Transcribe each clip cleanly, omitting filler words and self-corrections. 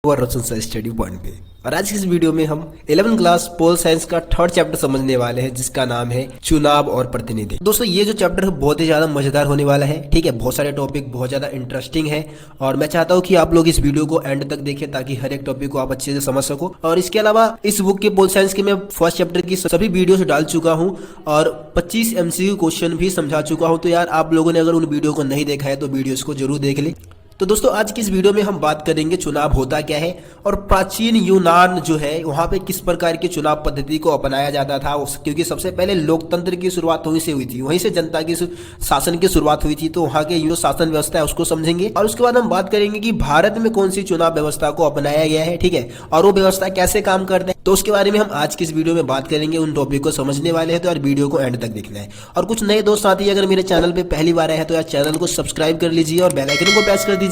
और रोशन sir study point पे। और आज की इस वीडियो में हम 11th क्लास पोल साइंस का थर्ड चैप्टर समझने वाले हैं, जिसका नाम है चुनाव और प्रतिनिधि। दोस्तों ये जो चैप्टर है बहुत ही ज्यादा मजेदार होने वाला है। ठीक है, बहुत सारे टॉपिक बहुत ज्यादा इंटरेस्टिंग है और मैं चाहता हूँ कि आप लोग इस वीडियो को एंड तक देखें ताकि हर एक टॉपिक को आप अच्छे से समझ सको। और इसके अलावा इस बुक के पोल साइंस के मैं फर्स्ट चैप्टर की सभी वीडियो डाल चुका हूँ और 25 MCQ क्वेश्चन भी समझा चुका हूँ। तो यार आप लोगों ने अगर उन वीडियो को नहीं देखा है तो वीडियोस को जरूर देख ले। तो दोस्तों आज की इस वीडियो में हम बात करेंगे चुनाव होता क्या है और प्राचीन यूनान जो है वहां पे किस प्रकार की चुनाव पद्धति को अपनाया जाता था। क्योंकि सबसे पहले लोकतंत्र की शुरुआत वहीं से हुई थी, वहीं से जनता की शासन की शुरुआत हुई थी। तो वहां के जो शासन व्यवस्था है उसको समझेंगे और उसके बाद हम बात करेंगे कि भारत में कौन सी चुनाव व्यवस्था को अपनाया गया है। ठीक है, और वो व्यवस्था कैसे काम करते हैं, तो उसके बारे में हम आज की इस वीडियो में बात करेंगे। उन टॉपिक को समझने वाले हैं तो यार वीडियो को एंड तक देखना है। और कुछ नए दोस्त साथी अगर मेरे चैनल पे पहली बार आए हैं तो यार चैनल को सब्सक्राइब कर लीजिए और बेल आइकन को प्रेस कर दीजिए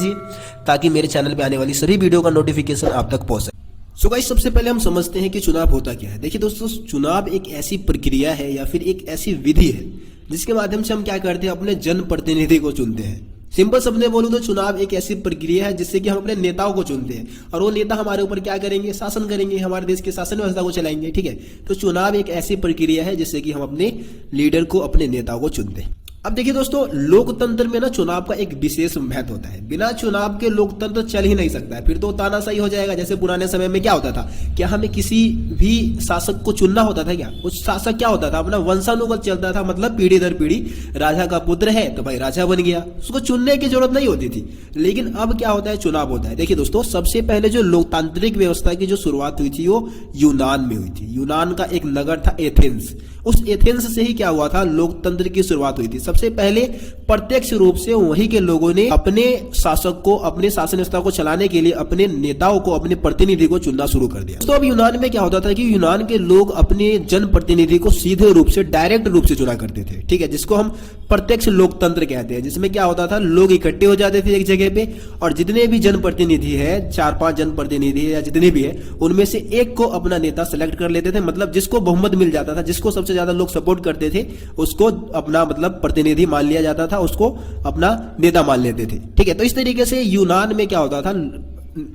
ताकि मेरे चैनल पे आने वाली सभी वीडियो का नोटिफिकेशन आप तक पहुंचे। सो गाइस सबसे पहले हम समझते हैं कि चुनाव होता क्या है। देखिए दोस्तों, चुनाव एक ऐसी प्रक्रिया है या फिर एक ऐसी विधि है जिसके माध्यम से हम क्या करते हैं, अपने जनप्रतिनिधि को चुनते हैं। सिंपल शब्द में बोलूं तो चुनाव एक ऐसी प्रक्रिया है जिससे कि हम अपने नेताओं को चुनते हैं और वो नेता हमारे ऊपर क्या करेंगे, शासन करेंगे, हमारे देश के शासन व्यवस्था को चलाएंगे। ठीक है, तो चुनाव एक ऐसी प्रक्रिया है जिससे कि हम अपने लीडर को, अपने नेताओं को चुनते हैं। अब देखिए दोस्तों, लोकतंत्र में ना चुनाव का एक विशेष महत्व होता है। बिना चुनाव के लोकतंत्र चल ही नहीं सकता है, फिर तो तानाशाही हो जाएगा। जैसे पुराने समय में क्या होता था, क्या हमें किसी भी शासक को चुनना होता था क्या? उस शासक क्या होता था, अपना वंशानुगत चलता था, मतलब पीढ़ी दर पीढ़ी। राजा का पुत्र है तो भाई राजा बन गया, उसको चुनने की जरूरत नहीं होती थी। लेकिन अब क्या होता है, चुनाव होता है। देखिए दोस्तों, सबसे पहले जो लोकतांत्रिक व्यवस्था की जो शुरुआत हुई थी वो यूनान में हुई थी। यूनान का एक नगर था एथेंस, उस एथेंस से ही क्या हुआ था, लोकतंत्र की शुरुआत हुई थी। सबसे पहले प्रत्यक्ष रूप से वहीं के लोगों ने अपने शासक को, अपने शासन व्यवस्था को चलाने के लिए अपने नेताओं को, अपने प्रतिनिधि को चुनना शुरू कर दिया। तो अब यूनान में क्या होता था कि यूनान के लोग अपने जनप्रतिनिधि को सीधे रूप से, डायरेक्ट रूप से चुना करते थे। ठीक है, जिसको हम प्रत्यक्ष लोकतंत्र कहते हैं, जिसमें क्या होता था, लोग इकट्ठे हो जाते थे एक जगह पे और जितने भी जनप्रतिनिधि है, 4-5 जनप्रतिनिधि या जितने भी है, उनमें से एक को अपना नेता सेलेक्ट कर लेते थे। मतलब जिसको बहुमत मिल जाता था, जिसको सबसे ज्यादा लोग सपोर्ट करते थे, उसको अपना मतलब प्रतिनिधि मान लिया जाता था, उसको अपना नेता मान लेते थे। ठीक है, तो इस तरीके से यूनान में क्या होता था,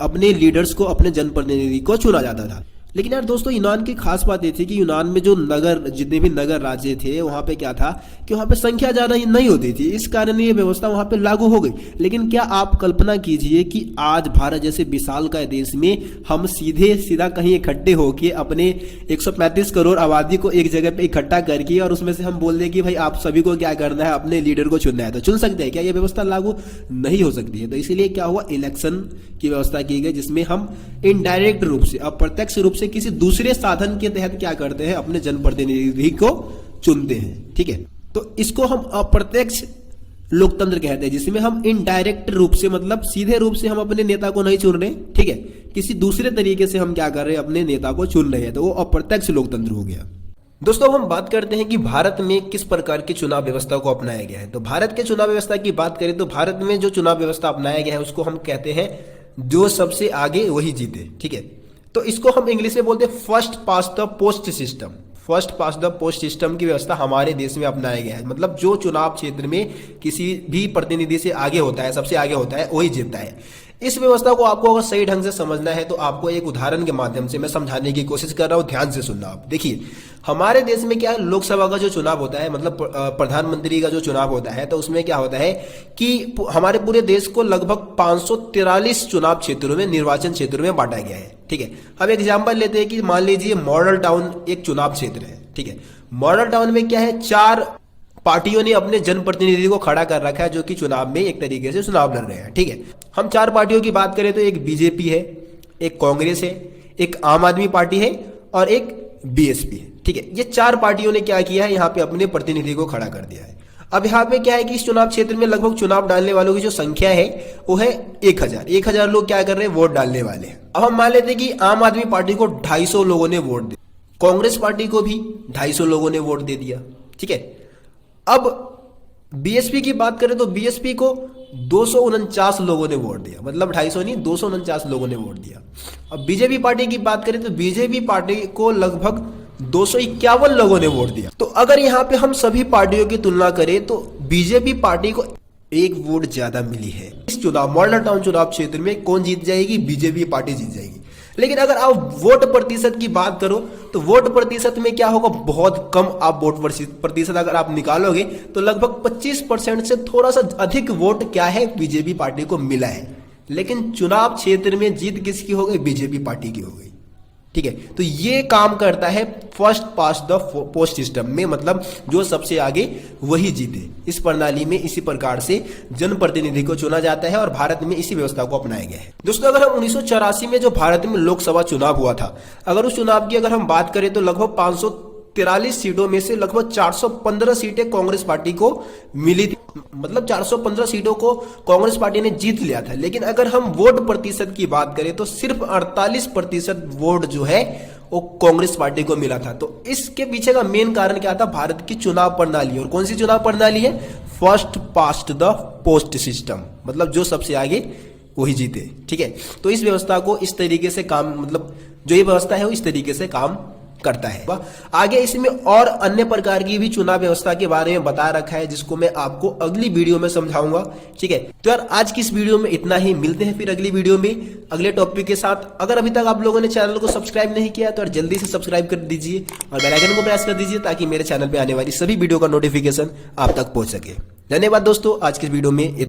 अपने लीडर्स को, अपने जनप्रतिनिधि को चुना जाता था। लेकिन यार दोस्तों, यूनान की खास बात ये थी कि यूनान में जो नगर, जितने भी नगर राज्य थे, वहां पे क्या था कि वहां पे संख्या ज्यादा नहीं होती थी, इस कारण ये व्यवस्था वहां पे लागू हो गई। लेकिन क्या आप कल्पना कीजिए कि आज भारत जैसे विशाल का देश में हम सीधा कहीं इकट्ठे होकर अपने 135 करोड़ आबादी को एक जगह पे इकट्ठा करके और उसमें से हम बोल दें कि भाई आप सभी को क्या करना है, अपने लीडर को चुनना है, तो चुन सकते हैं क्या? ये व्यवस्था लागू नहीं हो सकती है। तो इसीलिए क्या हुआ, इलेक्शन की व्यवस्था की गई, जिसमें हम इनडायरेक्ट रूप से, अप्रत्यक्ष रूप से किसी दूसरे साधन के तहत क्या करते हैं, अपने जनप्रतिनिधि को चुनते हैं। ठीक है, तो इसको हम अप्रत्यक्ष लोकतंत्र कहते हैं, जिसमें हम इनडायरेक्ट रूप से, मतलब सीधे रूप से हम अपने नेता को नहीं चुन रहे। ठीक है, किसी दूसरे तरीके से हम क्या कर रहे हैं, अपने नेता को चुन रहे हैं, तो वो अप्रत्यक्ष लोकतंत्र हो गया। दोस्तों हम बात करते हैं कि भारत में किस प्रकार की चुनाव व्यवस्था को अपनाया गया है। तो भारत के चुनाव व्यवस्था की बात करें तो भारत में जो चुनाव व्यवस्था अपनाया गया है उसको हम कहते हैं जो सबसे आगे वही जीते। ठीक है, तो इसको हम इंग्लिश में बोलते हैं first pass the post system. First pass the post system की व्यवस्था हमारे देश में अपनाया गया है। मतलब जो चुनाव क्षेत्र में किसी भी प्रतिनिधि से आगे होता है, सबसे आगे होता है, वही जीतता है। इस व्यवस्था को आपको अगर सही ढंग से समझना है तो आपको एक उदाहरण के माध्यम से मैं समझाने की कोशिश कर रहा हूं, ध्यान से सुनना आप। देखिए, हमारे देश में क्या है, लोकसभा का जो चुनाव होता है, मतलब प्रधानमंत्री का जो चुनाव होता है, तो उसमें क्या होता है कि हमारे पूरे देश को लगभग 543 चुनाव क्षेत्रों में, निर्वाचन क्षेत्रों में बांटा गया है। ठीक है, हम एग्जाम्पल लेते हैं कि मान लीजिए मॉडल टाउन एक चुनाव क्षेत्र है। ठीक है, मॉडल टाउन में क्या है, 4 पार्टियों ने अपने जनप्रतिनिधि को खड़ा कर रखा है जो कि चुनाव में एक तरीके से चुनाव लड़ रहे हैं। ठीक है, हम 4 पार्टियों की बात करें तो एक बीजेपी है, एक कांग्रेस है, एक आम आदमी पार्टी है और एक बीएसपी है। ठीक है, ये 4 पार्टियों ने क्या किया है, यहाँ पे अपने प्रतिनिधि को खड़ा कर दिया है। अब यहाँ पे क्या है कि इस चुनाव क्षेत्र में लगभग चुनाव डालने वालों की जो संख्या है वो है 1000 लोग क्या कर रहे हैं, वोट डालने वाले हैं। अब हम मान लेते हैं कि आम आदमी पार्टी को 250 लोगों ने वोट दिया, कांग्रेस पार्टी को भी 250 लोगों ने वोट दे दिया। ठीक है, अब बीएसपी की बात करें तो बीएसपी को 249 लोगों ने वोट दिया, मतलब 250 नहीं 249 लोगों ने वोट दिया। अब बीजेपी पार्टी की बात करें तो बीजेपी पार्टी को लगभग 251 लोगों ने वोट दिया। तो अगर यहाँ पे हम सभी पार्टियों की तुलना करें तो बीजेपी पार्टी को एक वोट ज्यादा मिली है। इस चुनाव मॉडल टाउन चुनाव क्षेत्र में कौन जीत जाएगी? बीजेपी पार्टी जीत जाएगी। लेकिन अगर आप वोट प्रतिशत की बात करो तो वोट प्रतिशत में क्या होगा? बहुत कम आप वोट प्रतिशत अगर आप निकालोगे तो लगभग 25% से थोड़ा सा अधिक वोट क्या है? बीजेपी पार्टी को मिला है। लेकिन चुनाव क्षेत्र में जीत किसकी हो गई? बीजेपी पार्टी की हो गई। ठीक है, तो ये काम करता है first past the post system में, मतलब जो सबसे आगे वही जीते। इस प्रणाली में इसी प्रकार से जनप्रतिनिधि को चुना जाता है और भारत में इसी व्यवस्था को अपनाया गया है। दोस्तों, अगर हम 1984 में जो भारत में लोकसभा चुनाव हुआ था, अगर उस चुनाव की अगर हम बात करें तो लगभग 543 सीटों में से लगभग 415 सीटें कांग्रेस पार्टी को मिली थी। मतलब 415 सीटों को कांग्रेस पार्टी ने जीत लिया था। लेकिन अगर हम वोट प्रतिशत की बात करें तो सिर्फ 48% वोट जो है वो कांग्रेस पार्टी को मिला था। तो इसके पीछे का मेन कारण क्या था? भारत की चुनाव प्रणाली। और कौन सी चुनाव प्रणाली है? First past the post system, मतलब जो सबसे आगे वही जीते। ठीक है, तो इस व्यवस्था को इस तरीके से काम, मतलब जो ये व्यवस्था है वो इस तरीके से काम करता है। आगे इसमें और अन्य प्रकार की भी चुनाव व्यवस्था के बारे में बता रखा है, जिसको मैं आपको अगली वीडियो में समझाऊंगा। ठीक है, तो यार आज की इस वीडियो में इतना ही। मिलते हैं फिर अगली वीडियो में अगले टॉपिक के साथ। अगर अभी तक आप लोगों ने चैनल को सब्सक्राइब नहीं किया तो जल्दी से सब्सक्राइब कर दीजिए और बेल आइकन को प्रेस कर दीजिए ताकि मेरे चैनल पर आने वाली सभी वीडियो का नोटिफिकेशन आप तक पहुंच सके। धन्यवाद दोस्तों, आज की वीडियो में